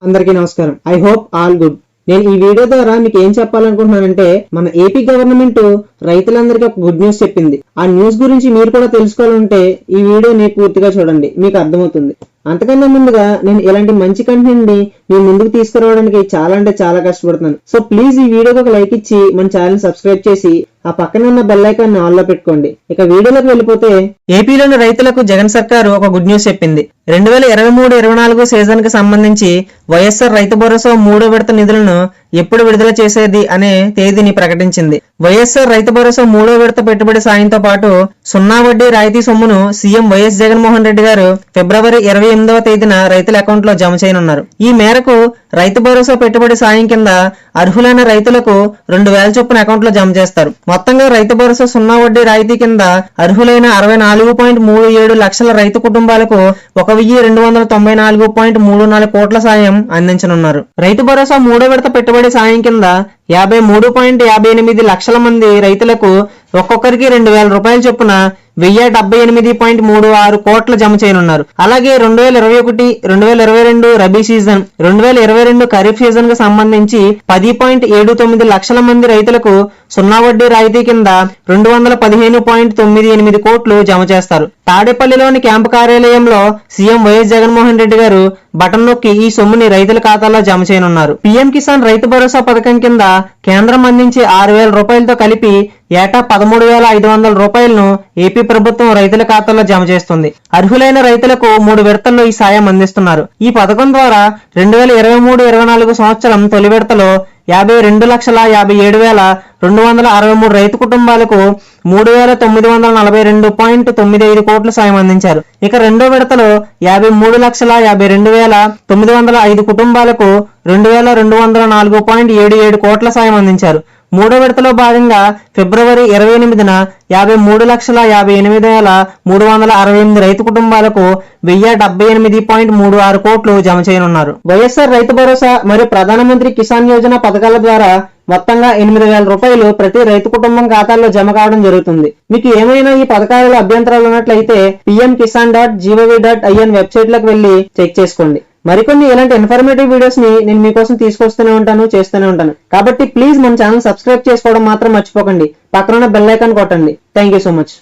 అందరికీ నమస్కారం. I hope all good. నేను ఈ వీడియో ద్వారా మీకు ఏం చెప్పాలనుకుంటున్నానంటే, మన ఏపీ గవర్నమెంట్ రైతులందరికీ ఒక గుడ్ న్యూస్ చెప్పింది. ఆ న్యూస్ గురించి మీరు కూడా తెలుసుకోవాలంటే ఈ వీడియోని పూర్తిగా చూడండి, మీకు అర్థమవుతుంది. అంతకన్నా ముందుగా నేను ఇలాంటి మంచి కంటెంట్ ని మీ ముందుకు తీసుకురావడానికి చాలా కష్టపడుతున్నాను. సో ప్లీజ్ ఈ వీడియోకి ఒక లైక్ ఇచ్చి మన ఛానల్ సబ్స్క్రైబ్ చేసి ఆ పక్కన ఉన్న బెల్ ఐకాన్ ని ఆన్ లో పెట్టుకోండి. ఇక వీడియోలోకి వెళ్ళిపోతే, ఏపీలోని రైతులకు జగన్ సర్కారు ఒక గుడ్ న్యూస్ చెప్పింది. 2023-24 సీజన్ కి సంబంధించి వైఎస్ఆర్ రైతు భరోసా 3వ విడత నిధులను ఎప్పుడు విడుదల చేసేది అనే తేదీని ప్రకటించింది. వైఎస్ఆర్ రైతు భరోసా 3వ విడత పెట్టుబడి సాయంతో పాటు 0 వడ్డీ రాయితీ సొమ్మును సీఎం వైఎస్ జగన్మోహన్ రెడ్డి గారు ఫిబ్రవరి 28వ తేదీన రైతుల అకౌంట్ లో జమ చేయనున్నారు. ఈ మేరకు రైతు భరోసా పెట్టుబడి సాయం కింద అర్హులైన రైతులకు 2000 చొప్పున అకౌంట్ లో జమ చేస్తారు. మొత్తంగా రైతు భరోసా 0 వడ్డీ రాయితీ కింద అర్హులైన 64.37 లక్షల రైతు కుటుంబాలకు 1294.34 కోట్ల సాయం అందించనున్నారు. రైతు భరోసా 3వ విడత పెట్టుబడి సాయం కింద 53.58 లక్షల మంది రైతులకు ఒక్కొక్కరికి 2000 రూపాయల చొప్పున 1078.36 కోట్లు జమ చేయనున్నారు. అలాగే 2021-2022 రబీ సీజన్, 2022 ఖరీఫ్ సీజన్ కు సంబంధించి 10.79 లక్షల మంది రైతులకు 0 వడ్డీ రాయితీ కింద 215.98 కోట్లు జమ చేస్తారు. తాడేపల్లిలోని క్యాంపు కార్యాలయంలో సీఎం వైఎస్ జగన్మోహన్ రెడ్డి గారు బటన్ నొక్కి ఈ సొమ్ముని రైతుల ఖాతాలో జమ చేయనున్నారు. పీఎం కిసాన్ రైతు భరోసా పథకం కింద కేంద్రం అందించే 6,000 రూపాయలతో కలిపి ఏటా 13,500 రూపాయలను ఏపీ ప్రభుత్వం రైతుల ఖాతాలో జమ చేస్తుంది. అర్హులైన రైతులకు 3 విడతల్లో ఈ సాయం అందిస్తున్నారు. ఈ పథకం ద్వారా 2023-24 సంవత్సరం తొలి విడతలో 52,57,263 రైతు కుటుంబాలకు 3,942.95 కోట్ల సాయం అందించారు. ఇక రెండో విడతలో 53,52,905 కుటుంబాలకు 2,204.77 కోట్ల సాయం అందించారు. మూడో విడతలో భాగంగా ఫిబ్రవరి 28న 53,58,368 రైతు కుటుంబాలకు 1078.36 కోట్లు జమ చేయనున్నారు. వైఎస్ఆర్ రైతు భరోసా మరియు ప్రధానమంత్రి కిసాన్ యోజన పథకాల ద్వారా మొత్తంగా 8,000 రూపాయలు ప్రతి రైతు కుటుంబం ఖాతాల్లో జమ కావడం జరుగుతుంది. మీకు ఏమైనా ఈ పథకాలలో అభ్యంతరాలు ఉన్నట్లయితే pmkisan.gov.in వెబ్సైట్ లోకి వెళ్లి చెక్ చేసుకోండి. మరికొన్ని ఇలాంటి ఇన్ఫర్మేటివ్ వీడియోస్ ని నేను మీకోసం తీసుకొస్తూనే ఉంటాను, చేస్తూనే ఉంటాను. కాబట్టి ప్లీజ్ మన ఛానల్ సబ్స్క్రైబ్ చేసుకోవడం మాత్రం మర్చిపోకండి. పక్కన బెల్ ఐకాన్ కొట్టండి. Thank you so much.